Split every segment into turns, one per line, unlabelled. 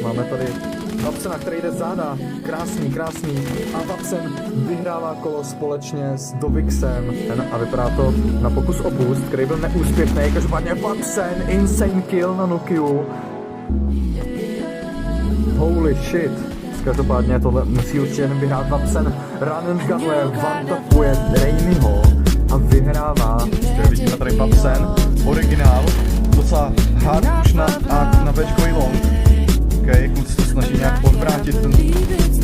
Máme tady Vapsena, který jde záda. Krásný, krásný. A Vapsen vyhrává kolo společně s Dovixem. A vypadá to na pokus o boost, který byl neúspěšný. Každopádně Vapsen, insane kill na Nukiu. Holy shit. Každopádně tohle musí určitě jen vyhrát Vapsen. Run Gatway one-tapuje Rainyho a vyhrává. Vidíme tady Vapsen, originál, docela hard už na bečkový long. Okay, kluci se snaží nějak odvrátit ten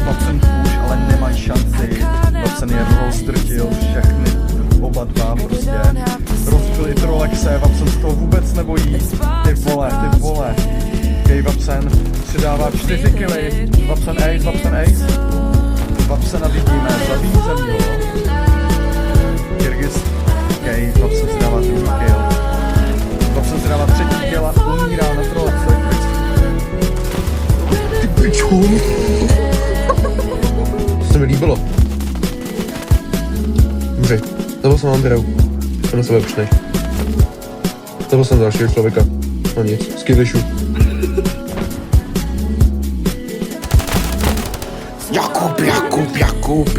Vapsen push, ale nemají šanci. Vapsen je rozdrtil všechny, oba dva prostě. Rozbili Trolexe, Vapsen z toho vůbec nebojí. Ty vole. Okay, Vapsen přidává 4 killy. Vapsen ace. Vapsena vidíme, zavízený ho. Kyrgyz, okay, Vapsen si dává druhý kill. Vapsen si dává třetí kill a umírá na Trolexe. Ty pičku.
To se mi líbilo. Dobře, zabil jsem Andreu. A na sebe počneš. Zabil jsem dalšího člověka. No nic, skillišu. Jakub.